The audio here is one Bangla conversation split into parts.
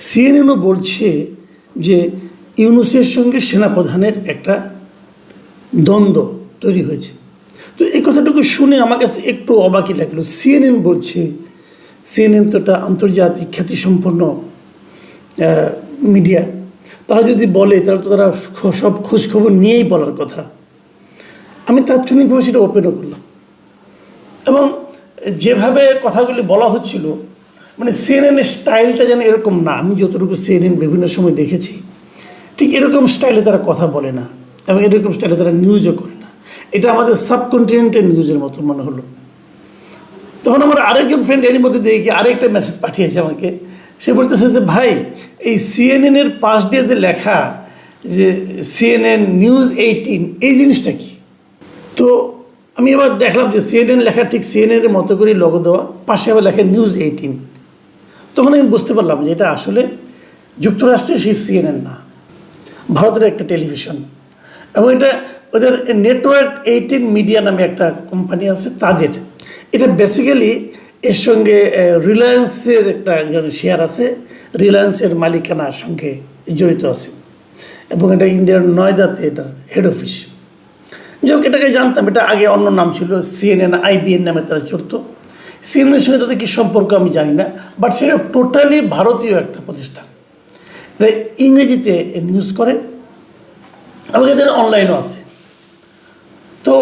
সিএনএনও বলছে যে ইউনূসের সঙ্গে সেনাপ্রধানের একটা দ্বন্দ্ব তৈরি হয়েছে। তো এই কথাটুকু শুনে আমার কাছে একটু অবাকই লাগলো। সিএনএন বলছে, সিএনএন তো একটা আন্তর্জাতিক খ্যাতিসম্পন্ন মিডিয়া, তারা যদি বলে তাহলে তো তারা সব খোঁজখবর নিয়েই বলার কথা। আমি তাৎক্ষণিকভাবে সেটা ওপেনও করলাম এবং যেভাবে কথাগুলি বলা হচ্ছিল, মানে সিএনএনের স্টাইলটা যেন এরকম না। আমি যতটুকু সিএনএন বিভিন্ন সময় দেখেছি, ঠিক এরকম স্টাইলে তারা কথা বলে না এবং এরকম স্টাইলে তারা নিউজও করে না। এটা আমাদের সাবকন্টিনেন্টের নিউজের মতো মনে হলো। তখন আমার আরেকজন ফ্রেন্ড এর মধ্যে দেখি আরেকটা মেসেজ পাঠিয়েছে আমাকে। সে বলতেছে যে ভাই, এই সিএনএনের পাশ দিয়ে যে লেখা যে সিএনএন নিউজ 18, এই জিনিসটা কি? তো আমি এবার দেখলাম যে সিএনএন লেখা ঠিক সিএনএনের মতো করেই লোগো দেওয়া, পাশে আবার লেখা নিউজ 18। তখন আমি বুঝতে পারলাম যে এটা আসলে যুক্তরাষ্ট্রের সেই সিএনএন না, ভারতের একটা টেলিভিশন। এবং এটা ওদের নেটওয়ার্ক 18 মিডিয়া নামে একটা কোম্পানি আছে তাদের। এটা বেসিক্যালি এর সঙ্গে রিলায়েন্সের একটা শেয়ার আছে, রিলায়েন্সের মালিকানার সঙ্গে জড়িত আছে এবং এটা ইন্ডিয়ার নয়দাতে এটা হেড অফিস। যাই হোক, এটাকে জানতাম, এটা আগে অন্য নাম ছিল, সিএনএন আইবিএন নামে তারা চলতো। সিএনএনের সঙ্গে তাদের কী সম্পর্ক আমি জানি না, বাট সেটা টোটালি ভারতীয় একটা প্রতিষ্ঠান। এটা ইংরেজিতে নিউজ করে এবং এদের অনলাইনও আছে। তো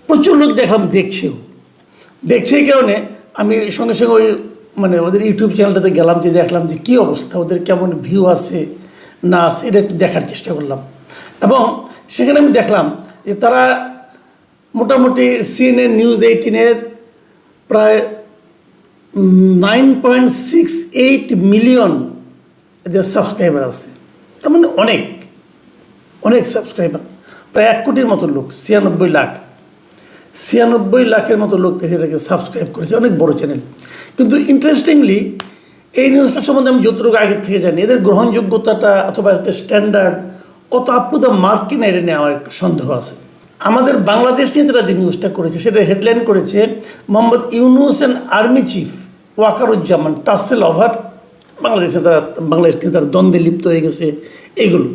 প্রচুর লোক দেখলাম দেখছে এই কারণে আমি সঙ্গে সঙ্গে ওই মানে ওদের ইউটিউব চ্যানেলটাতে গেলাম, যে দেখলাম যে কী অবস্থা, ওদের কেমন ভিউ আছে না আছে, এটা একটু দেখার চেষ্টা করলাম। এবং সেখানে আমি দেখলাম যে তারা মোটামুটি সিএনএন নিউজ 18-এর প্রায় 9.68 মিলিয়ন এদের সাবস্ক্রাইবার আছে। তার মানে অনেক সাবস্ক্রাইবার, প্রায় 1 কোটির মতো লোক, 96 লাখের মতো লোক এটাকে সাবস্ক্রাইব করেছে, অনেক বড় চ্যানেল। কিন্তু ইন্টারেস্টিংলি এই নিউজটা সম্বন্ধে আমি যতটুকু আগের থেকে জানি, এদের গ্রহণযোগ্যতাটা অথবা এদের স্ট্যান্ডার্ড কত আপ টু দ্য মার্ক কিনা এটা নিয়ে আমার একটু সন্দেহ আছে। আমাদের বাংলাদেশ নিয়ে তারা যে নিউজটা করেছে সেটা হেডলাইন করেছে Mohammad Yunus and army chief Wakeruzzaman tassel over বাংলাদেশে তারা দ্বন্দ্বে লিপ্ত হয়ে গেছে, এগুলো।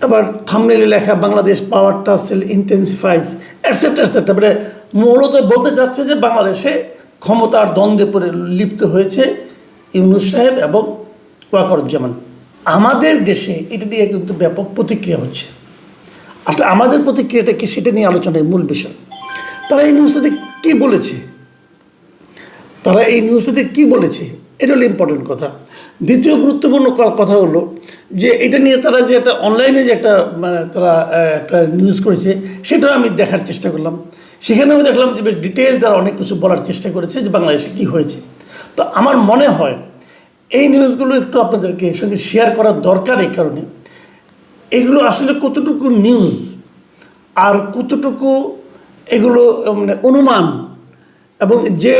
আবার থাম্বনেইলে লেখা বাংলাদেশ পাওয়ার টাসেল ইন্টেন্সিফাইজ এটসেট্রা। মানে মূলত বলতে চাচ্ছে যে বাংলাদেশে ক্ষমতার দ্বন্দ্বে পরে লিপ্ত হয়েছে ইউনূস সাহেব এবং ওয়াকারুজ্জামান। আমাদের দেশে এটা নিয়ে কিন্তু ব্যাপক প্রতিক্রিয়া হচ্ছে। আসলে আমাদের প্রতিক্রিয়াটা কি, সেটা নিয়ে আলোচনার মূল বিষয়। তারা এই নিউজটাতে কী বলেছে, এটা হলো ইম্পর্টেন্ট কথা। দ্বিতীয় গুরুত্বপূর্ণ কথা হলো যে এটা নিয়ে তারা যে একটা অনলাইনে যে একটা মানে তারা একটা নিউজ করেছে, সেটাও আমি দেখার চেষ্টা করলাম। সেখানেও দেখলাম যে বেশ ডিটেইল তারা অনেক কিছু বলার চেষ্টা করেছে যে বাংলাদেশে কী হয়েছে। তো আমার মনে হয় এই নিউজগুলো একটু আপনাদেরকে সঙ্গে শেয়ার করার দরকার। এই কারণে এগুলো আসলে কতটুকু নিউজ আর কতটুকু এগুলো মানে অনুমান, এবং যে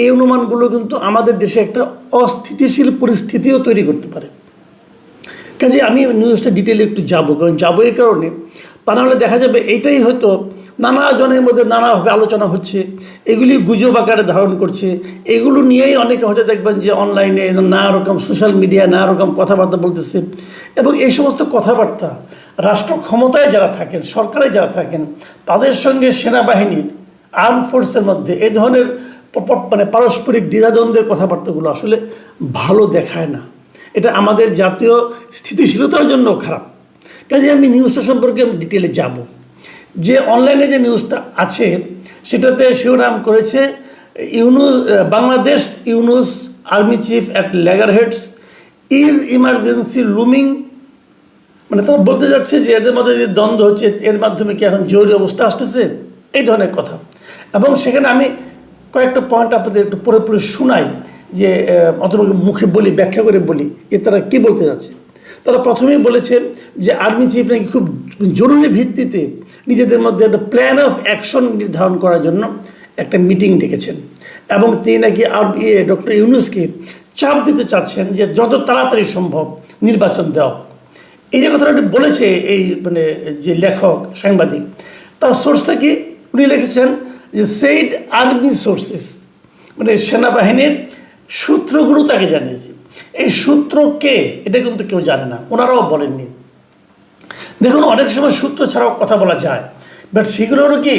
এই অনুমানগুলো কিন্তু আমাদের দেশে একটা অস্থিতিশীল পরিস্থিতিও তৈরি করতে পারে। কাজে আমি নিউজটা ডিটেলে একটু যাবো এই কারণে, তা নাহলে দেখা যাবে এইটাই হয়তো নানা জনের মধ্যে নানাভাবে আলোচনা হচ্ছে, এগুলি গুজব আকারে ধারণ করছে। এগুলো নিয়েই অনেকে হয়তো দেখবেন যে অনলাইনে নানা রকম সোশ্যাল মিডিয়ায় নানা রকম কথাবার্তা বলতেছে, এবং এই সমস্ত কথাবার্তা রাষ্ট্র ক্ষমতায় যারা থাকেন, সরকারে যারা থাকেন, তাদের সঙ্গে সেনাবাহিনীর আর্ম ফোর্সের মধ্যে এই ধরনের মানে পারস্পরিক দ্বিধাদ্বন্দ্বের কথাবার্তাগুলো আসলে ভালো দেখায় না। এটা আমাদের জাতীয় স্থিতিশীলতার জন্য খারাপ। কাজে আমি নিউজটা সম্পর্কে আমি ডিটেলে যাব। যে অনলাইনে যে নিউজটা আছে সেটাতে শিরোনাম করেছে Bangladesh Yunus army chief at loggerheads is emergency looming. মানে তারা বলতে যাচ্ছে যে এদের মধ্যে যে দ্বন্দ্ব হচ্ছে এর মাধ্যমে কি এখন জরুরি অবস্থা আসতেছে, এই ধরনের কথা। এবং সেখানে আমি কয়েকটা পয়েন্ট আপনাদের একটু পরে শোনাই, যে অথবা মুখে বলি, ব্যাখ্যা করে বলি যে তারা কী বলতে যাচ্ছে। তারা প্রথমেই বলেছে যে আর্মি চিফ নাকি খুব জরুরি ভিত্তিতে নিজেদের মধ্যে একটা প্ল্যান অফ অ্যাকশন নির্ধারণ করার জন্য একটা মিটিং ডেকেছেন, এবং তিনি নাকি ডক্টর ইউনূসকে চাপ দিতে চাচ্ছেন যে যত তাড়াতাড়ি সম্ভব নির্বাচন দেওয়া হোক। এই যে কথাটা বলেছে এই মানে যে লেখক সাংবাদিক, তার সোর্সটা কি, উনি লিখেছেন যে সেইড আর্মি সোর্সেস, মানে সেনাবাহিনীর সূত্রগুলো তাকে জানিয়েছে। এই সূত্র কে এটা কিন্তু কেউ জানে না, ওনারাও বলেননি। দেখুন, অনেক সময় সূত্র ছাড়াও কথা বলা যায়, বাট সেগুলোরও কি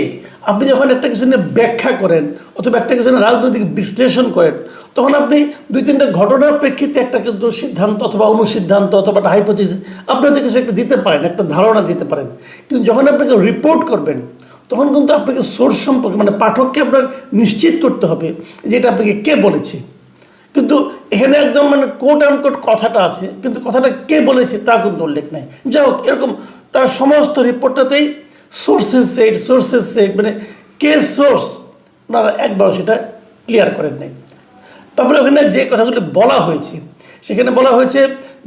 আপনি যখন একটা কিছু নিয়ে ব্যাখ্যা করেন অথবা একটা কিছু নিয়ে রাজনৈতিক বিশ্লেষণ করেন, তখন আপনি 2-3টা ঘটনার প্রেক্ষিতে একটা কিন্তু সিদ্ধান্ত অথবা অনুসিদ্ধান্ত অথবা একটা হাইপোথিসিস আপনি হয়তো কিছু একটা দিতে পারেন, একটা ধারণা দিতে পারেন। কিন্তু যখন আপনাকে রিপোর্ট করবেন তখন কিন্তু আপনাকে সোর্স সম্পর্কে মানে পাঠককে আপনার নিশ্চিত করতে হবে যে এটা আপনাকে কে বলেছে। কিন্তু এখানে একদম মানে কোট অ্যান্ড কোট কথাটা আছে, কিন্তু কথাটা কে বলেছে তা কিন্তু উল্লেখ নাই। যাই হোক, এরকম তার সমস্ত রিপোর্টটাতেই সোর্সেস সেট মানে কে সোর্স ওনারা একবার সেটা ক্লিয়ার করেন নাই। তারপরে ওখানে যে কথাগুলি বলা হয়েছে সেখানে বলা হয়েছে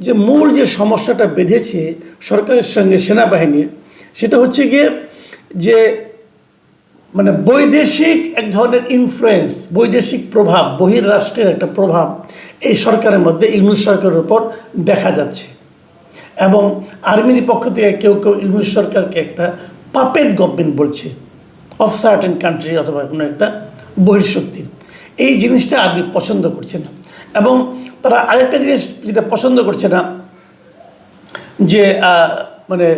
যে মূল যে সমস্যাটা বেঁধেছে সরকারের সঙ্গে সেনাবাহিনীর, সেটা হচ্ছে গিয়ে যে মানে বৈদেশিক এক ধরনের ইনফ্লুয়েন্স, বৈদেশিক প্রভাব, বহির্রাষ্ট্রের একটা প্রভাব এই সরকারের মধ্যে ইউনূস সরকারের উপর দেখা যাচ্ছে। এবং আর্মির পক্ষ থেকে কেউ কেউ ইউনূস সরকারকে একটা পাপেট গভর্নমেন্ট বলছে, অফ সার্টেন কান্ট্রি অথবা কোনো একটা বহির্শক্তির। এই জিনিসটা আর্মি পছন্দ করছে না। এবং তারা আরেকটা জিনিস যেটা পছন্দ করছে না, যে মানে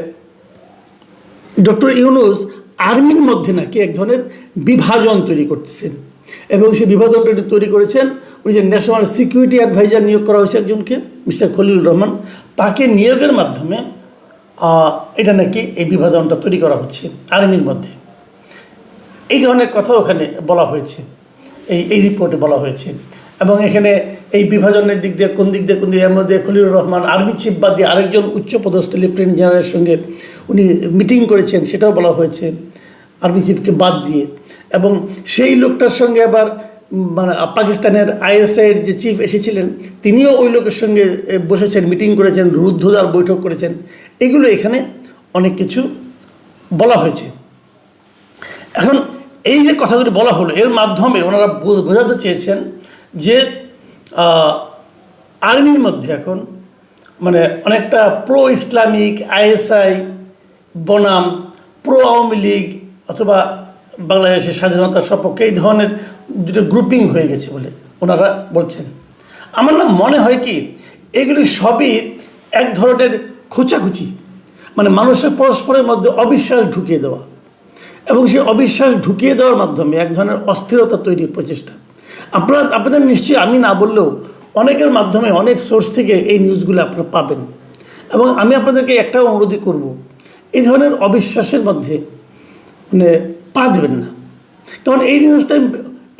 ডক্টর ইউনূস আর্মির মধ্যে নাকি এক ধরনের বিভাজন তৈরি করতেছেন। এবং সেই বিভাজনটা তৈরি করেছেন উনি যে ন্যাশনাল সিকিউরিটি অ্যাডভাইজার নিয়োগ করা হয়েছে একজনকে, মিস্টার খলিলুর রহমান, তাকে নিয়োগের মাধ্যমে এটা নাকি এই বিভাজনটা তৈরি করা হচ্ছে আর্মির মধ্যে। এই ধরনের কথা ওখানে বলা হয়েছে, এই রিপোর্টে বলা হয়েছে। এবং এখানে এই বিভাজনের দিক দিয়ে কোন দিক দিয়ে এর মধ্যে খলিলুর রহমান আর্মি চিফ বাদ দিয়ে আরেকজন উচ্চপদস্থ লেফটেন্যান্ট জেনারেলের সঙ্গে উনি মিটিং করেছেন, সেটাও বলা হয়েছে আর্মি চিফকে বাদ দিয়ে। এবং সেই লোকটার সঙ্গে আবার মানে পাকিস্তানের ISIর যে চিফ এসেছিলেন তিনিও ওই লোকের সঙ্গে বসেছেন, মিটিং করেছেন, রুদ্ধদ্বার বৈঠক করেছেন। এগুলো এখানে অনেক কিছু বলা হয়েছে। এখন এই যে কথাগুলি বলা হলো এর মাধ্যমে ওনারা বোঝাতে চেয়েছেন যে আর্মির মধ্যে এখন মানে অনেকটা প্রো ইসলামিক ISI বনাম প্রো আওয়ামী লীগ অথবা বাংলাদেশের স্বাধীনতার সপক্ষে এই ধরনের দুটো গ্রুপিং হয়ে গেছে বলে ওনারা বলছেন। আমার না মনে হয় কি এগুলি সবই এক ধরনের খোঁচাখুচি, মানে মানুষের পরস্পরের মধ্যে অবিশ্বাস ঢুকিয়ে দেওয়া এবং সেই অবিশ্বাস ঢুকিয়ে দেওয়ার মাধ্যমে এক ধরনের অস্থিরতা তৈরির প্রচেষ্টা। আপনাদের নিশ্চয়ই আমি না বললেও অনেকের মাধ্যমে অনেক সোর্স থেকে এই নিউজগুলো আপনারা পাবেন। এবং আমি আপনাদেরকে একটা অনুরোধই করব, এই ধরনের অবিশ্বাসের মধ্যে মানে পা দেবেন না। কারণ এই নিউজটা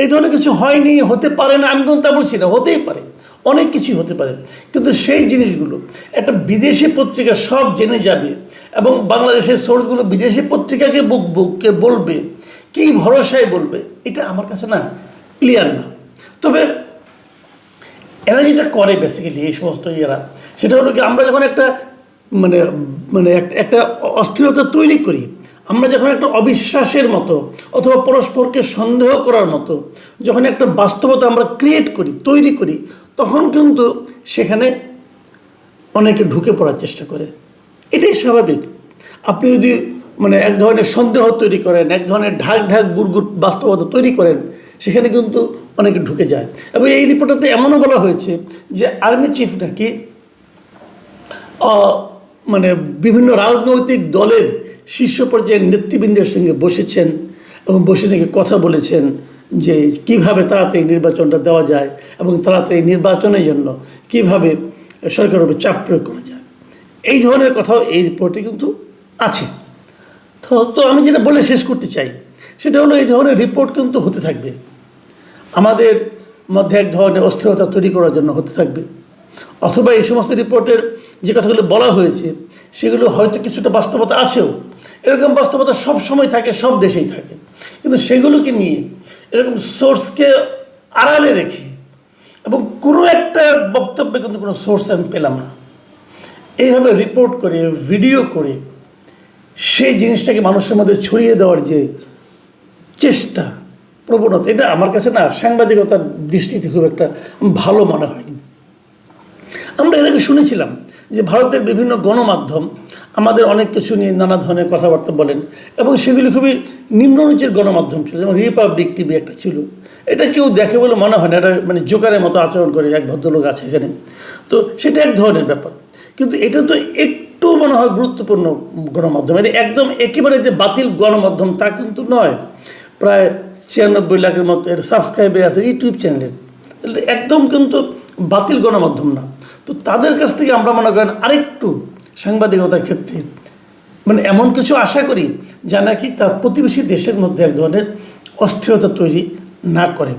এই ধরনের কিছু হয়নি, হতে পারে না, আমি কিন্তু তা বলছি না, হতেই পারে, অনেক কিছুই হতে পারে। কিন্তু সেই জিনিসগুলো একটা বিদেশি পত্রিকা সব জেনে যাবে এবং বাংলাদেশের সোর্সগুলো বিদেশি পত্রিকাকে কে বলবে, কী ভরসায় বলবে, এটা আমার কাছে না ক্লিয়ার না। তবে এরা যেটা করে বেসিক্যালি এই সমস্ত ইয়েরা, সেটা হলো কি আমরা যখন একটা মানে মানে একটা অস্থিরতা তৈরি করি, আমরা যখন একটা অবিশ্বাসের মতো অথবা পরস্পরকে সন্দেহ করার মতো যখন একটা বাস্তবতা আমরা ক্রিয়েট করি, তৈরি করি, তখন কিন্তু সেখানে অনেকে ঢুকে পড়ার চেষ্টা করে। এটাই স্বাভাবিক। আপনি যদি মানে এক ধরনের সন্দেহ তৈরি করেন, এক ধরনের ঢাক বুড়গুড় বাস্তবতা তৈরি করেন, সেখানে কিন্তু অনেকে ঢুকে যায়। এবং এই রিপোর্টটাতে এমনও বলা হয়েছে যে আর্মি চিফ নাকি মানে বিভিন্ন রাজনৈতিক দলের শীর্ষ পর্যায়ের নেতৃবৃন্দের সঙ্গে বসেছেন এবং বসে নাকি কথা বলেছেন যে কিভাবে তাড়াতাড়ি নির্বাচনটা দেওয়া যায় এবং তাড়াতাড়ি নির্বাচনের জন্য কিভাবে সরকারের উপর চাপ প্রয়োগ করা যায়। এই ধরনের কথাও এই রিপোর্টে কিন্তু আছে। তো আমি যেটা বলে শেষ করতে চাই সেটা হলো এই ধরনের রিপোর্ট কিন্তু হতে থাকবে, আমাদের মধ্যে এক ধরনের অস্থিরতা তৈরি করার জন্য হতে থাকবে। অথবা এই সমস্ত রিপোর্টের যে কথাগুলো বলা হয়েছে সেগুলো হয়তো কিছুটা বাস্তবতা আছেও, এরকম বাস্তবতা সব সময় থাকে, সব দেশেই থাকে। কিন্তু সেগুলোকে নিয়ে এরকম সোর্সকে আড়ালে রেখে এবং কোনো একটা বক্তব্যে কিন্তু কোনো সোর্স আমি পেলাম না, এইভাবে রিপোর্ট করে ভিডিও করে সেই জিনিসটাকে মানুষের মধ্যে ছড়িয়ে দেওয়ার যে চেষ্টা, প্রবণতা, এটা আমার কাছে না সাংবাদিকতার দৃষ্টিতে খুব একটা ভালো মনে হয়নি। আমরা এর আগে শুনেছিলাম যে ভারতের বিভিন্ন গণমাধ্যম আমাদের অনেক কিছু নিয়ে নানা ধরনের কথাবার্তা বলেন, এবং সেগুলি খুবই নিম্নরুচির গণমাধ্যম ছিল, যেমন রিপাবলিক টিভি একটা ছিল। এটা কেউ দেখে বলে মনে হয় না, এটা মানে জোকারের মতো আচরণ করে এক ভদ্রলোক আছে এখানে। তো সেটা এক ধরনের ব্যাপার, কিন্তু এটা তো একটু মনে হয় গুরুত্বপূর্ণ গণমাধ্যম। এটা একদম একেবারে যে বাতিল গণমাধ্যম তা কিন্তু নয়। প্রায় 96 লাখের মতো এর সাবস্ক্রাইবার আছে ইউটিউব চ্যানেলের, একদম কিন্তু বাতিল গণমাধ্যম না। তো তাদের কাছ থেকে আমরা মনে করেন আরেকটু সাংবাদিকতার ক্ষেত্রে মানে এমন কিছু আশা করি যা নাকি তার প্রতিবেশী দেশের মধ্যে এক ধরনের অস্থিরতা তৈরি না করে।